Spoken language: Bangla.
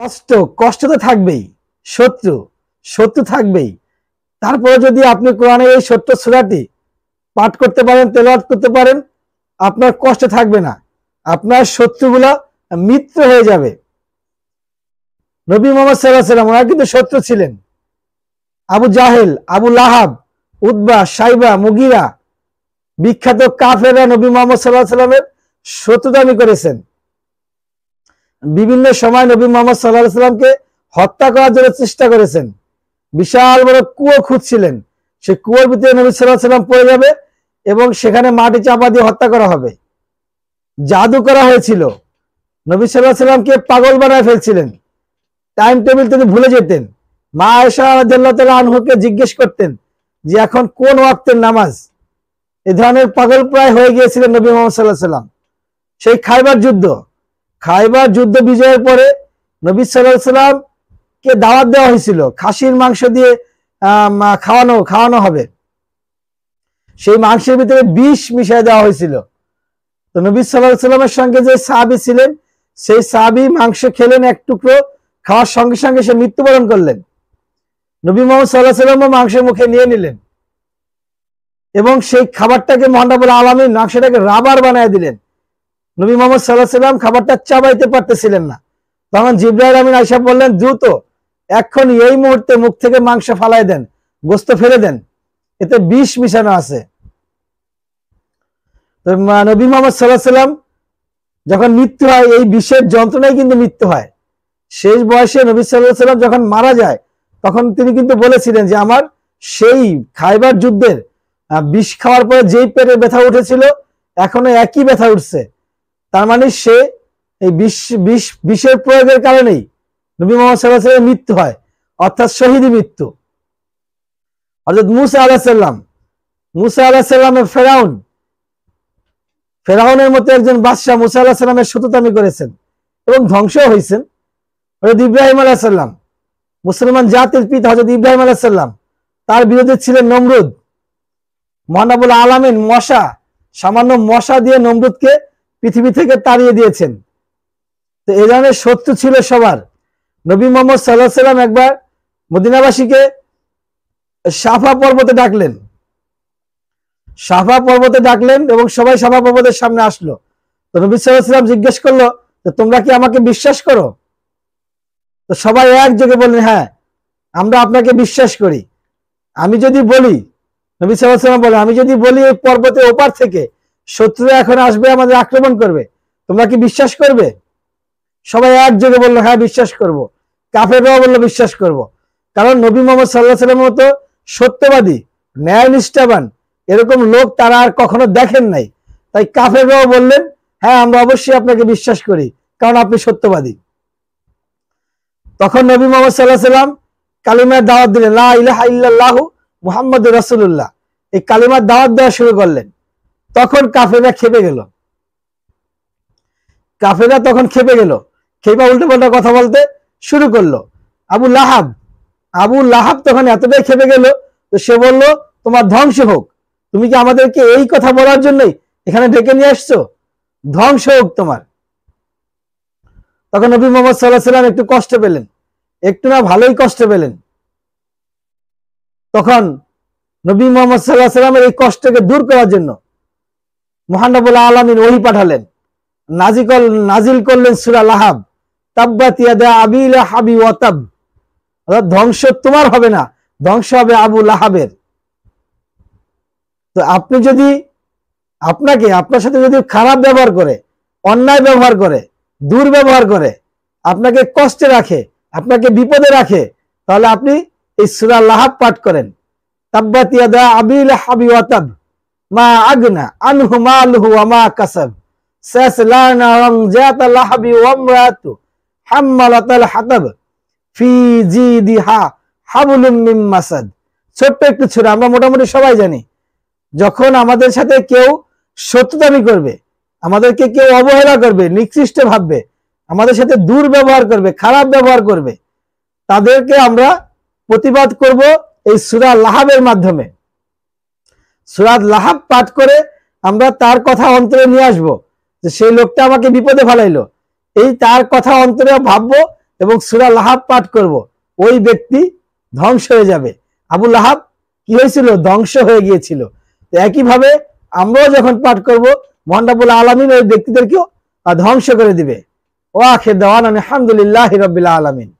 কষ্ট কষ্ট তো থাকবেই, শত্রু শত্রু থাকবেই। তারপরে যদি আপনি কোরআনের এই ছোট্ট সূরাটি পাঠ করতে পারেন, তেলাওয়াত করতে পারেন, আপনার কষ্ট থাকবে না, আপনার শত্রুগুলা মিত্র হয়ে যাবে। নবী মুহাম্মদ সাল্লাল্লাহু আলাইহি ওয়াসাল্লাম ওনারা কিন্তু শত্রু ছিলেন। আবু জাহেল, আবু লাহাব, উতবা, সাইবা, মুগিরা, বিখ্যাত কাফেররা নবী মুহাম্মদ সাল্লাল্লাহু আলাইহি ওয়াসাল্লামের শত্রুতামি করেছেন। বিভিন্ন সময় নবী মুহাম্মদ সাল্লাল্লাহু আলাইহি ওয়াসাল্লামকে হত্যা করার জন্য চেষ্টা করেছেন। বিশাল বড় কুয়ো খুঁজছিলেন, সেই কুয়োর ভিতরে নবী সাল্লাল্লাহু আলাইহি ওয়াসাল্লাম পড়ে যাবে এবং সেখানে মাটি চাপা দিয়ে হত্যা করা হবে। জাদু করা হয়েছিল, নবী সাল্লাল্লাহু আলাইহি ওয়াসাল্লামকে পাগল বানায় ফেলছিলেন। টাইম টেবিল তিনি ভুলে যেতেন। মা আয়েশা রাদিয়াল্লাহু তাআলা আনহুকে জিজ্ঞেস করতেন যে এখন কোন ওয়াক্তের নামাজ। এই ধরনের পাগল প্রায় হয়ে গিয়েছিলেন নবী মুহাম্মদ সাল্লাল্লাহু আলাইহি ওয়াসাল্লাম। সেই খাইবার যুদ্ধ বিজয়ের পরে নবী সাল্লাল্লাহু আলাইহি ওয়াসাল্লাম কে দাওয়াত দেওয়া হয়েছিল, খাসির মাংস দিয়ে খাওয়ানো হবে। সেই মাংসের ভিতরে বিষ মিশিয়ে দেওয়া হয়েছিল। তো নবী সাল্লাল্লাহু আলাইহি ওয়াসাল্লামের সঙ্গে যে সাহাবী ছিলেন, সেই সাহাবী মাংস খেলেন এক টুকরো, খাওয়ার সঙ্গে সঙ্গে সে মৃত্যুবরণ করলেন। নবী মুহাম্মদ সাল্লাল্লাহু আলাইহি ওয়াসাল্লাম মাংসের মুখে নিয়ে নিলেন এবং সেই খাবারটাকে মহান রব্বুল আলামিন মাংসটাকে রাবার বানিয়ে দিলেন। নবী মুহাম্মদ সাল্লাল্লাহু আলাইহি ওয়াসাল্লাম খাবারটা চাবাইতে পারতেছিলেন না। তখন জিবরাইল আমিন আয়েশা বললেন, দ্রুত এখন এই মুহূর্তে মুখ থেকে মাংস ফালাই দেন, গোশত ফেলে দেন, এতে বিষ মিশানো আছে। তো নবী মুহাম্মদ সাল্লাল্লাহু আলাইহি ওয়াসাল্লাম যখন মৃত্যু হয়, এই বিষের যন্ত্রণায় কিন্তু মৃত্যু হয়। শেষ বয়সে নবী সাল্লাল্লাহু আলাইহি ওয়াসাল্লাম যখন মারা যায়, তখন তিনি কিন্তু বলেছিলেন যে আমার সেই খাইবার যুদ্ধের বিষ খাওয়ার পরে যেই পেটে ব্যথা উঠেছিল, এখনো একই ব্যথা উঠছে। তার মানে সে এই বিষের প্রয়োগের কারণেই নবী মুহাম্মদ সাল্লাল্লাহু আলাইহি ওয়াসাল্লামের মৃত্যু হয়, অর্থাৎ শহীদি মৃত্যু। অর্থাৎ মুসা আলাইহিস সালামের ফেরাউনের মতো একজন বাদশা মুসা আলাইহিস সালামের শত্রুতামি করেছেন এবং ধ্বংস হয়েছেন। হযরত ইব্রাহিম আলাইহিস সালাম, মুসলমান জাতির পিতা হযরত ইব্রাহিম আলাইহিস সালাম, তার বিরোধী ছিলেন নমরুদ। মহান রব্বুল আলামিন সামান্য মশা দিয়ে নমরুদকে পৃথিবী থেকে তাড়িয়ে দিয়েছেন। তো এই ধরনের শত্রু ছিল সবার। নবী মুহাম্মদ সাল্লাল্লাহু আলাইহি ওয়াসাল্লাম একবার মদিনাবাসীকে সাফা পর্বতে ডাকলেন এবং সবাই সাফা পর্বতের সামনে আসলো। তো নবী সাল্লাল্লাহু আলাইহি ওয়াসাল্লাম জিজ্ঞেস করলো যে তোমরা কি আমাকে বিশ্বাস করো? তো সবাই একযোগে বললেন, হ্যাঁ আমরা আপনাকে বিশ্বাস করি। আমি যদি বলি, নবী সাল্লাল্লাহু আলাইহি ওয়াসাল্লাম বলেন, আমি যদি বলি এই পর্বতের ওপার থেকে শত্রুরা এখন আসবে, আমাদের আক্রমণ করবে, তোমরা কি বিশ্বাস করবে? সবাই একযোগে বললো, হ্যাঁ বিশ্বাস করব। কাফেররাও বললো বিশ্বাস করব। কারণ নবী মুহাম্মদ সাল্লাল্লাহু আলাইহি ওয়াসাল্লামের মতো সত্যবাদী, ন্যায় নিষ্ঠাবান এরকম লোক তারা আর কখনো দেখেন নাই। তাই কাফেররাও বললেন, হ্যাঁ আমরা অবশ্যই আপনাকে বিশ্বাস করি, কারণ আপনি সত্যবাদী। তখন নবী মুহাম্মদ সাল্লাল্লাহু আলাইহি ওয়াসাল্লাম কালিমার দাওয়াত দিলেন, লা ইলাহা ইল্লাল্লাহু মুহাম্মাদুর রাসূলুল্লাহ, এই কালিমার দাওয়াত দেওয়া শুরু করলেন। তখন কাফেররা খেপে গেল। খেপে উল্টো পাল্টা কথা বলতে শুরু করলো। আবু লাহাব তখন এতটাই খেপে গেল, তো সে বলল, তোমার ধ্বংস হোক, তুমি কি আমাদেরকে এই কথা বলার জন্যই এখানে ডেকে নিয়ে আসছো? ধ্বংস হোক তোমার। তখন নবী মুহাম্মদ সাল্লাল্লাহু আলাইহি ওয়াসাল্লাম একটু কষ্ট পেলেন, একটু না ভালোই কষ্ট পেলেন। তখন নবী মুহাম্মদ সাল্লাল্লাহু আলাইহি ওয়াসাল্লামের এই কষ্টকে দূর করার জন্য মহান রব্বুল আলামিন ওহী পাঠালেন, নাজিল করলেন সূরা লাহাব, তাব্বাত ইয়াদা আবি লাহাবি ওয়া তাব। অর্থাৎ ধ্বংস তোমার হবে না, ধ্বংস হবে আবু লাহাবের। তো আপনি যদি আপনার সাথে যদি খারাপ ব্যবহার করে, অন্যায় ব্যবহার করে, দুর্ব্যবহার করে, আপনাকে কষ্টে রাখে, আপনাকে বিপদে রাখে, তাহলে আপনি এই সূরা লাহাব পাঠ করেন, তাব্বাত ইয়াদা আবি লাহাবি ওয়া তাব মা আগনা আনহু মালুহু ওয়া মা কাসাব সায়াসলা নারান যাতা লাহাবি ওয়া ইমরাতু হাম্মালাতাল হাতাব ফি জিদিহা হাবলুম মিন মাসাদ। ছোট্ট একটু সূরা, আমরা মোটামুটি সবাই জানি। যখন আমাদের সাথে কেউ শত্রুতামি করবে, আমাদেরকে কেউ অবহেলা করবে, নিকৃষ্ট ভাববে, আমাদের সাথে দুর্ব্যবহার করবে, খারাপ ব্যবহার করবে, তাদেরকে আমরা প্রতিবাদ করব এই সূরা লাহাবের মাধ্যমে। সূরা লাহাব পাঠ করে আমরা তার কথা অন্তরে নিয়ে আসবো যে সেই লোকটা আমাকে বিপদে ফেলাইলো, এই তার কথা অন্তরে ভাববো এবং সূরা লাহাব পাঠ করব, ওই ব্যক্তি ধ্বংস হয়ে যাবে। আবু লাহাব কি হয়েছিল? ধ্বংস হয়ে গিয়েছিল। তো একইভাবে আমরাও যখন পাঠ করব, মহান রব্বুল আলামিন ওই ব্যক্তিদেরকেও ধ্বংস করে দিবে। ওয়া আখির দাওয়ানা আলহামদুলিল্লাহি রাব্বিল আলামিন।